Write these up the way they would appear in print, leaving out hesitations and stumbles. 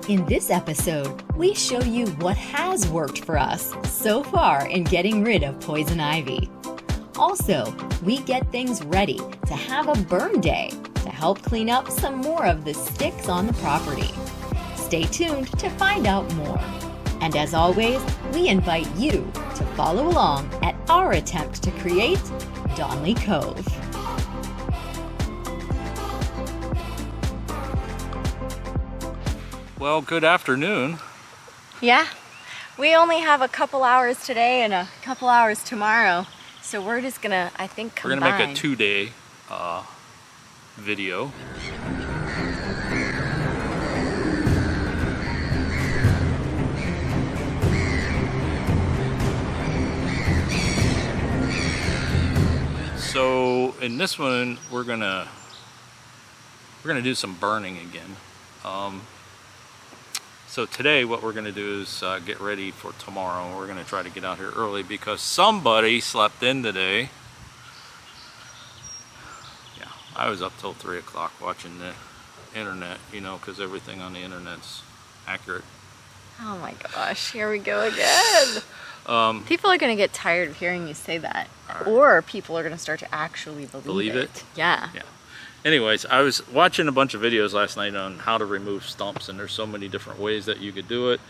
In this episode, we show you what has worked for us so far in getting rid of poison ivy. Also, we get things ready to have a burn day to help clean up some more of the sticks on the property. Stay tuned to find out more. And as always, we invite you to follow along at our attempt to create Donley Cove. Well, good afternoon. Yeah, we only have a couple hours today and a couple hours tomorrow, so we're just gonna, I think, combine. We're gonna make a 2-day video. So in this one, we're gonna do some burning again. So today what we're going to do is get ready for tomorrow. We're going to try to get out here early because somebody slept in today. Yeah, I was up till 3 o'clock watching the internet, you know, because everything on the internet's accurate. Oh my gosh, here we go again. People are going to get tired of hearing you say that. Right. Or people are going to start to actually believe it. Yeah. Yeah. Anyways, I was watching a bunch of videos last night on how to remove stumps, and there's so many different ways that you could do it.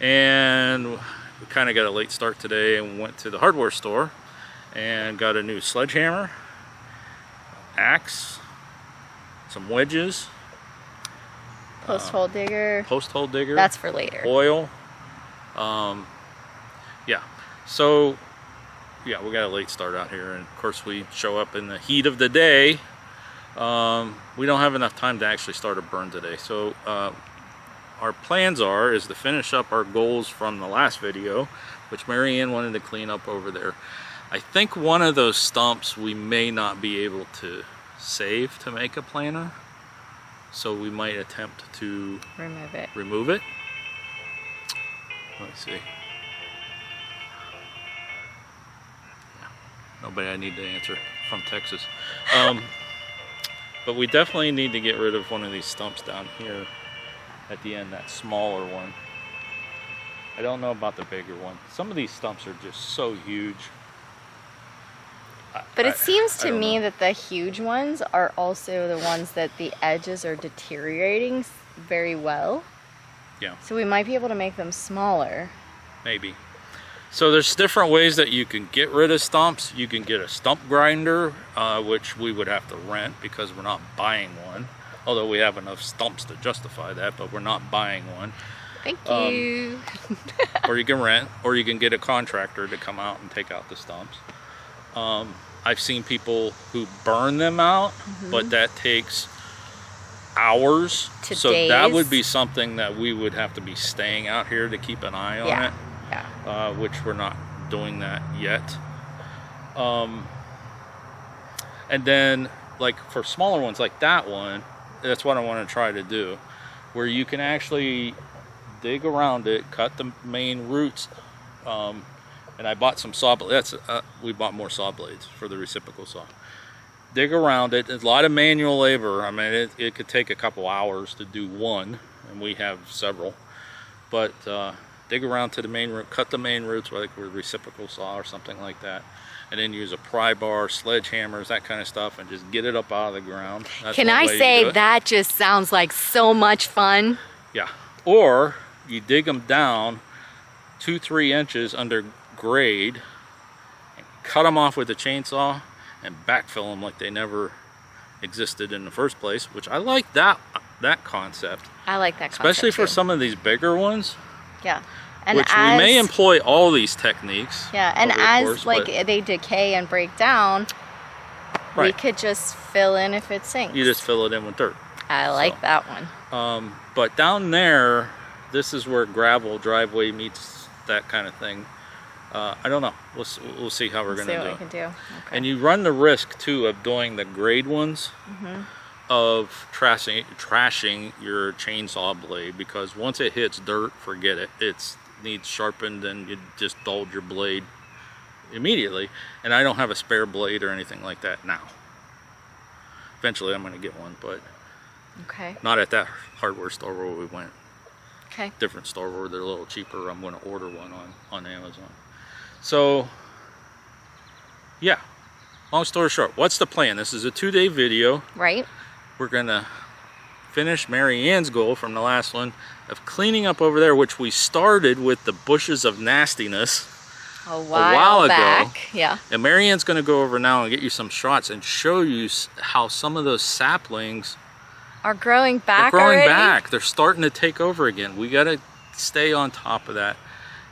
And we kind of got a late start today and went to the hardware store and got a new sledgehammer, axe, some wedges, post hole digger. Post hole digger. That's for later. Oil. Yeah. So, yeah, we got a late start out here, and of course we show up in the heat of the day. We don't have enough time to actually start a burn today, so our plans is to finish up our goals from the last video, which Marianne wanted to clean up over there. I think one of those stumps we may not be able to save to make a planter, so we might attempt to remove it. Let's see. Nobody I need to answer from Texas. But we definitely need to get rid of one of these stumps down here at the end, that smaller one. I don't know about the bigger one. Some of these stumps are just so huge. But it seems to me that the huge ones are also the ones that the edges are deteriorating very well. Yeah. So we might be able to make them smaller. Maybe. So there's different ways that you can get rid of stumps. You can get a stump grinder, which we would have to rent because we're not buying one. Although we have enough stumps to justify that, but we're not buying one. Thank you. Or you can rent, or you can get a contractor to come out and take out the stumps. I've seen people who burn them out, but that takes hours. So days. That would be something that we would have to be staying out here to keep an eye on it. Yeah. Which we're not doing that yet. And then, like for smaller ones like that one, that's what I want to try to do, where you can actually dig around it, cut the main roots. And I bought some saw blades. We bought more saw blades for the reciprocal saw. Dig around it. There's a lot of manual labor. I mean, it could take a couple hours to do one, and we have several. But dig around to the main root, cut the main roots like with a reciprocal saw or something like that, and then use a pry bar, sledgehammers, that kind of stuff, and just get it up out of the ground. That's Can I say that just sounds like so much fun? Yeah. Or you dig them down 2-3 inches under grade, and cut them off with a chainsaw and backfill them like they never existed in the first place, which I like that concept. I like that concept especially for too. some of these bigger ones. Yeah. And which we may employ all these techniques. Yeah, and as they decay and break down, we could just fill in if it sinks. You just fill it in with dirt. I like that one. But down there, this is where gravel driveway meets that kind of thing. I don't know. We'll see how we're going to do. See what we can do. Okay. And you run the risk too of doing the grade ones. Of trashing your chainsaw blade, because once it hits dirt, forget it. It needs sharpened, and you just dulled your blade immediately. And I don't have a spare blade or anything like that now. Eventually I'm going to get one, but not at that hardware store where we went. Okay. Different store where they're a little cheaper. I'm going to order one on Amazon. So, yeah. Long story short, what's the plan? This is a 2-day video. Right. We're going to finish Mary Ann's goal from the last one of cleaning up over there, which we started with the bushes of nastiness a while back. ago. Yeah. And Mary Ann's going to go over now and get you some shots and show you how some of those saplings are growing back. They're growing already? back. They're starting to take over again. We got to stay on top of that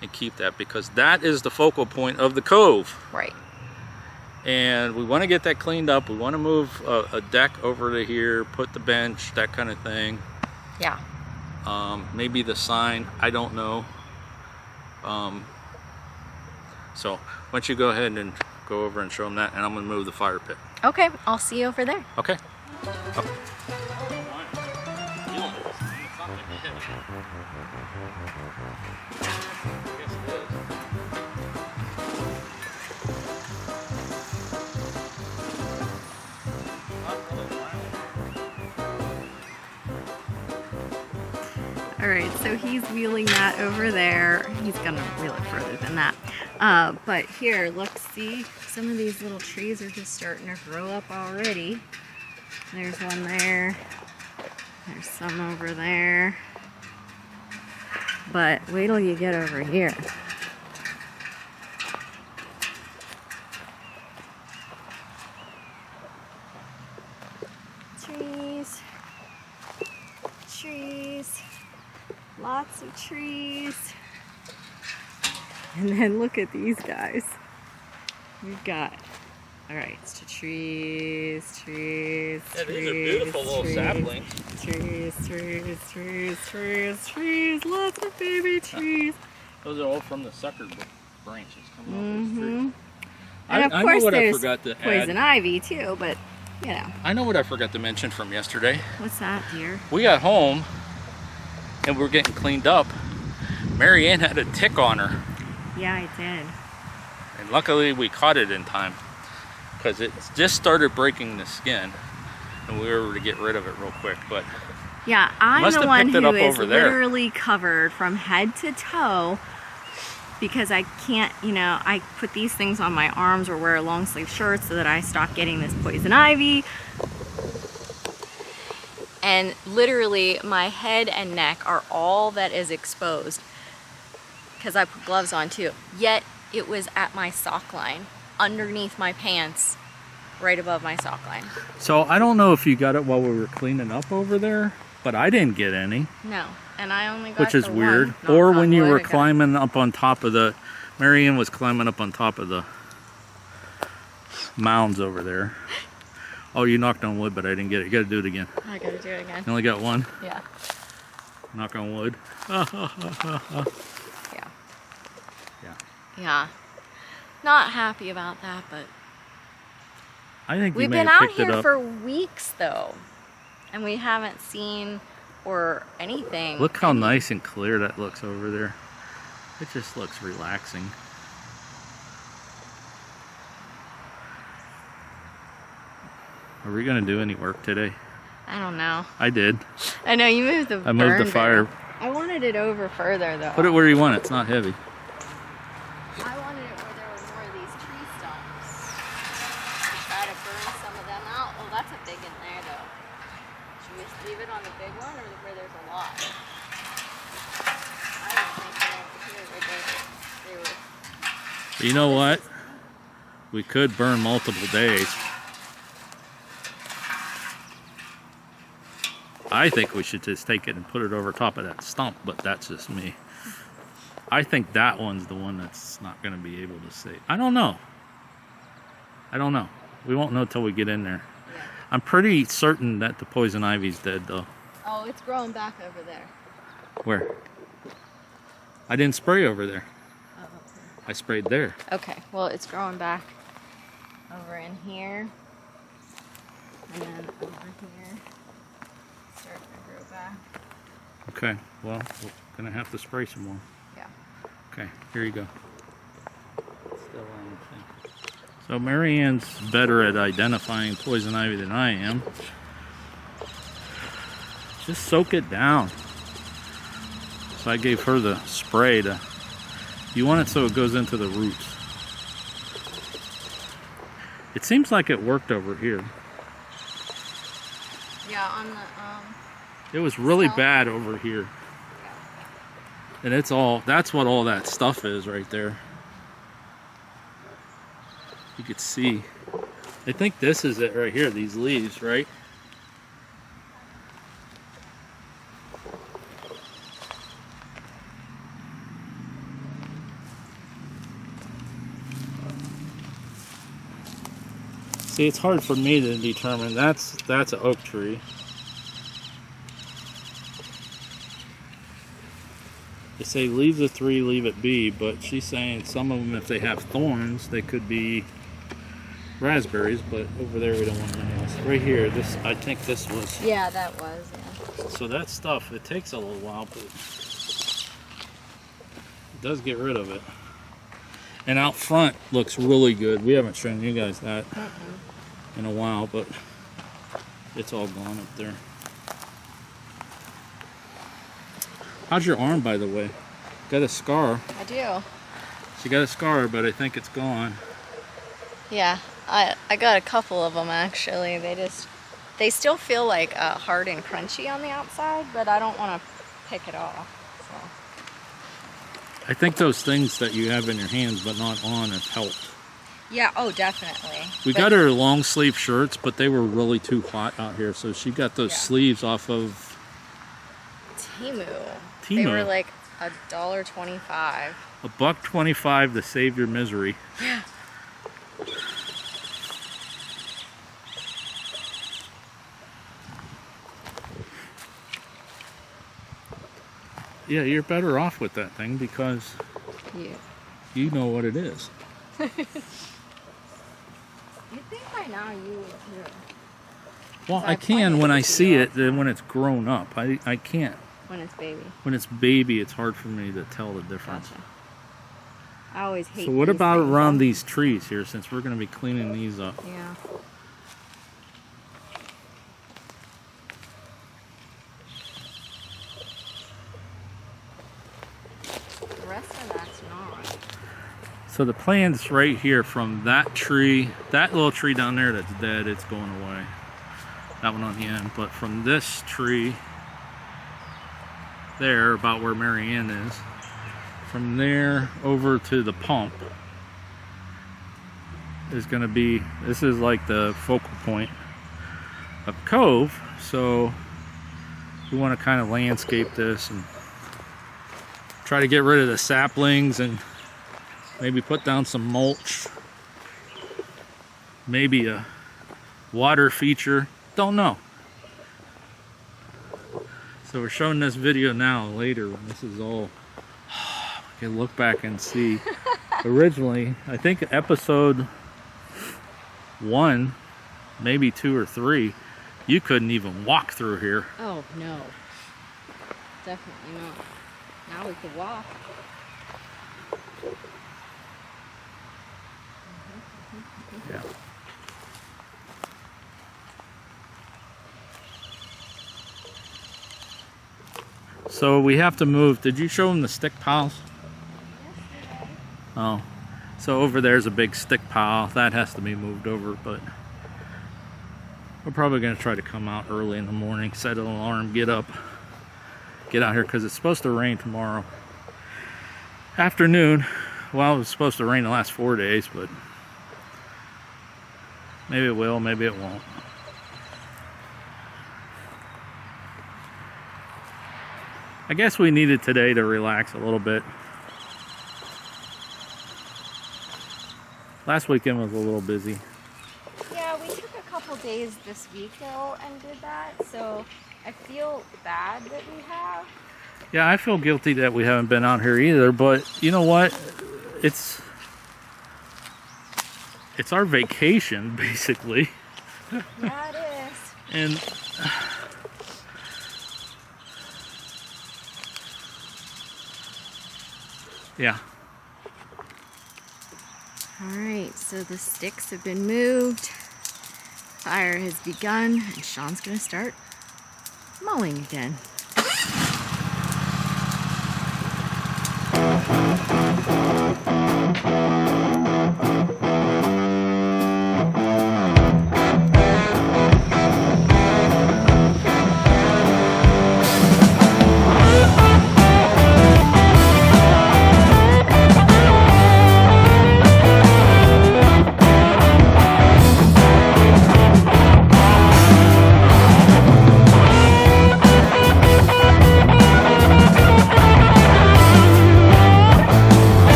and keep that, because that is the focal point of the cove. Right. And we want to get that cleaned up. We want to move a deck over to here, put the bench, that kind of thing. Yeah. Maybe the sign, I don't know. So why don't you go ahead and go over and show them that, and I'm going to move the fire pit. Okay, I'll see you over there. Okay. Okay. All right, so he's wheeling that over there. He's gonna wheel it further than that. But here, look, see, some of these little trees are just starting to grow up already. There's one there. There's some over there. But wait till you get over here. Trees. Trees. Lots of trees. And then look at these guys. We've got, all right, it's the trees, trees, Yeah, trees, these are beautiful little trees, saplings. trees, trees, trees, trees, trees, lots of baby trees. Those are all from the sucker branches coming off the tree. And of I course know what I there's forgot to poison add. ivy too, but you know. I know what I forgot to mention from yesterday. What's that, dear? We got home and we're getting cleaned up. Mary Ann had a tick on her, Yeah, I did. and luckily we caught it in time, because it just started breaking the skin and we were able to get rid of it real quick. But Yeah, I'm Must the have one picked it who up is over there. literally covered from head to toe because I can't, you know, I put these things on my arms or wear long sleeve shirts so that I stop getting this poison ivy. And literally my head and neck are all that is exposed because I put gloves on too. Yet it was at my sock line, underneath my pants, right above my sock line. so I don't know if you got it while we were cleaning up over there, but I didn't get any. No, and I only got Which is the weird. one. Or Knock when on you wood, were I got- climbing up on top of the, Mary Ann was climbing up on top of the mounds over there. Oh, you knocked on wood, but I didn't get it. You gotta do it again. I gotta do it again. You only got one. Yeah. Knock on wood. Yeah. Yeah. Yeah. Not happy about that, but I think you we've may been have out picked it here up. for weeks though, and we haven't seen or anything. Look how nice and clear that looks over there. It just looks relaxing. Are we gonna do any work today? I don't know. I did. I know you moved the I moved the burn fire. barrel. I wanted it over further though. Put it where you want it. It's not heavy. I wanted it where there were more of these tree stumps. To try to burn some of them out. Oh, that's a big in there though. Should we just leave it on the big one or where there's a lot? I was thinking over here where they were. You know what? We could burn multiple days. I think we should just take it and put it over top of that stump, but that's just me. I think that one's the one that's not going to be able to see. I don't know. I don't know. We won't know till we get in there. Yeah. I'm pretty certain that the poison ivy's dead, though. Oh, it's growing back over there. Where? I didn't spray over there. Oh, I sprayed there. okay. Well, it's growing back over in here. And then over here. Starting to grow back. Okay, well, we're going to have to spray some more. Yeah. Okay, here you go. Still on the thing. So Mary Ann's better at identifying poison ivy than I am. Just soak it down. So I gave her the spray to, you want it so it goes into the roots. It seems like it worked over here. Yeah, on the It was really South. bad over here. And it's all, that's what all that stuff is right there. You could see. I think this is it right here, these leaves, right? See, it's hard for me to determine. That's an oak tree. They say leave the tree, leave it be, but she's saying some of them, if they have thorns, they could be raspberries, but over there we don't want those. Right here, this, I think this was. Yeah, that was, yeah. So that stuff, it takes a little while, but it does get rid of it. And out front looks really good. We haven't shown you guys that in a while, but it's all gone up there. How's your arm, by the way? Got a scar. I do. She got a scar, but I think it's gone. Yeah, I got a couple of them actually. They still feel like hard and crunchy on the outside, but I don't want to pick it off. So. I think those things that you have in your hands but not on have helped. Yeah, oh, definitely. We got her long sleeve shirts, but they were really too hot out here, so she got those sleeves off of Temu. Temu. They were like $1.25. $1.25 to save your misery. Yeah. Yeah, you're better off with that thing because you know what it is. You'd think by now you would too. Well, I can when I see it, then when it's grown up. I can't. When it's baby. When it's baby, it's hard for me to tell the difference. Gotcha. I always hate So what these about things, around though. these trees here, since we're going to be cleaning these up? Yeah. The rest of that's not. So the plan's right here from that tree, that little tree down there that's dead, it's going away. That one on the end, but from this tree there, about where Marianne is, from there over to the pump is going to be, this is like the focal point of Cove, so we want to kind of landscape this and try to get rid of the saplings and maybe put down some mulch, maybe a water feature, don't know. So we're showing this video now. Later when this is all, we can look back and see. Originally, I think episode 1, maybe 2 or 3, you couldn't even walk through here. Oh no. Definitely not. Now we could walk. Yeah. So we have to move. Did you show them the stick piles? Oh, so over there's a big stick pile that has to be moved over, but we're probably going to try to come out early in the morning, set an alarm, get up, get out here, because it's supposed to rain tomorrow afternoon. Well, it was supposed to rain the last 4 days, but maybe it will, maybe it won't. I guess we needed today to relax a little bit. Last weekend was a little busy. Yeah, we took a couple days this week though and did that, so I feel bad that we have. Yeah, I feel guilty that we haven't been out here either, but you know what? It's our vacation, basically. Yeah, it is. And yeah. Alright, so the sticks have been moved. Fire has begun, and Sean's gonna start mowing again.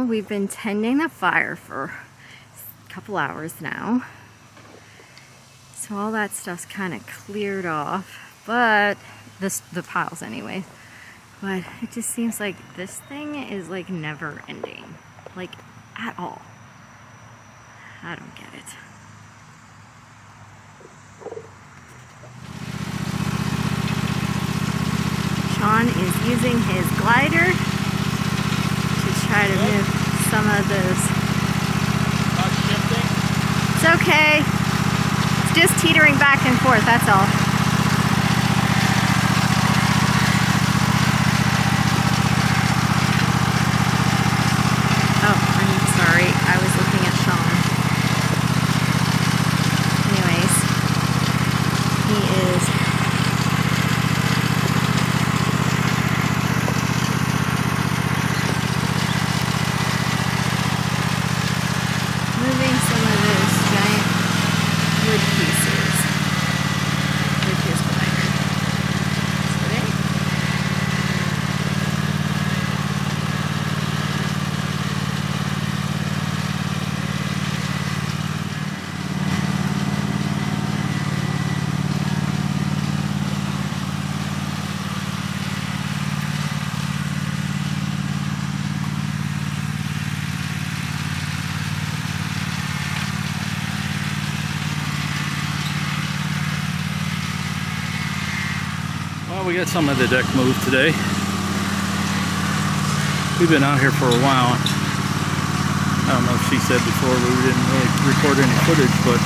We've been tending the fire for a couple hours now, so all that stuff's kind of cleared off, but the piles anyway. But it just seems like this thing is like never ending, like at all. I don't get it. Sean is using his glider to try to move some of those. Not shifting? It's okay. It's just teetering back and forth, that's all. Oh, I'm sorry. I was looking at Sean. Anyways, he is moving some of those giant wood pieces with his glider. Today. Well, we got some of the deck moved today. We've been out here for a while. I don't know if she said before we didn't really record any footage, but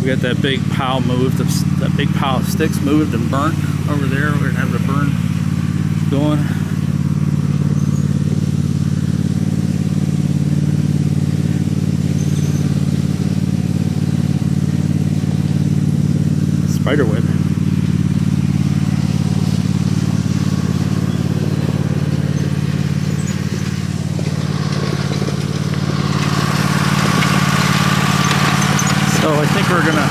we got that big pile moved, that big pile of sticks moved and burnt over there. We're gonna have the burn going. Spiderweb. So I think we're gonna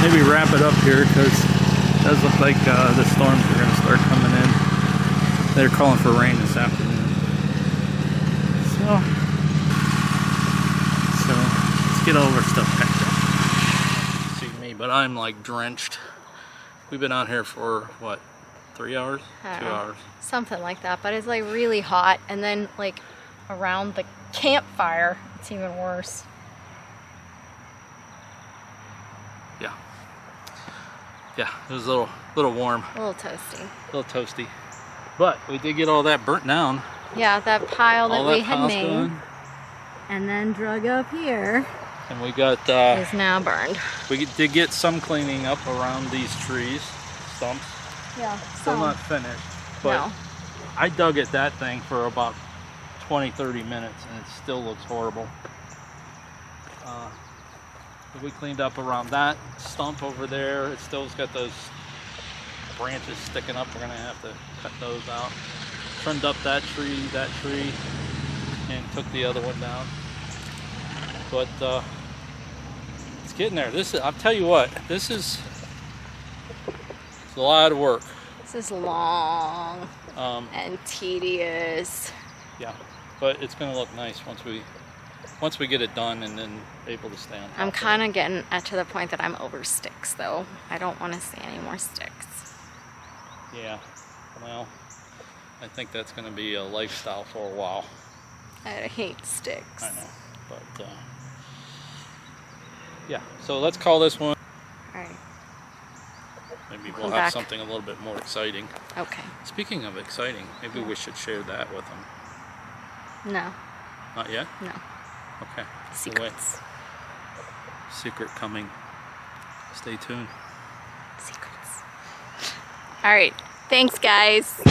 maybe wrap it up here because it does look like the storms are gonna start coming in. They're calling for rain this afternoon. So let's get all of our stuff packed up. See me, but I'm like drenched. We've been out here for what, 3 hours? 2 hours? Something like that, but it's like really hot, and then like around the campfire it's even worse. Yeah, it was a little warm. A little toasty. A little toasty. But we did get all that burnt down. Yeah, that pile that we had made going. and then drug up here And we got is now burned. we did get some cleaning up around these trees, stumps. Yeah, Still not finished, but no. I dug at that thing for about 20-30 minutes and it still looks horrible. We cleaned up around that stump over there. It still's got those branches sticking up. We're gonna have to cut those out. Trimmed up that tree, and took the other one down. but it's getting there. I'll tell you what, it's a lot of work. This is long and tedious. Yeah, but it's gonna look nice once we get it done and then able to stay on top. I'm kind of getting to the point that I'm over sticks, though. I don't want to see any more sticks. Yeah, well, I think that's gonna be a lifestyle for a while. I hate sticks. I know, but yeah. So let's call this one. All right. Maybe Come we'll have back. something a little bit more exciting. Okay. Speaking of exciting, maybe we should share that with them. No. Not yet? No. Okay. Secrets. Secret coming. Stay tuned. Secrets. All right. Thanks, guys.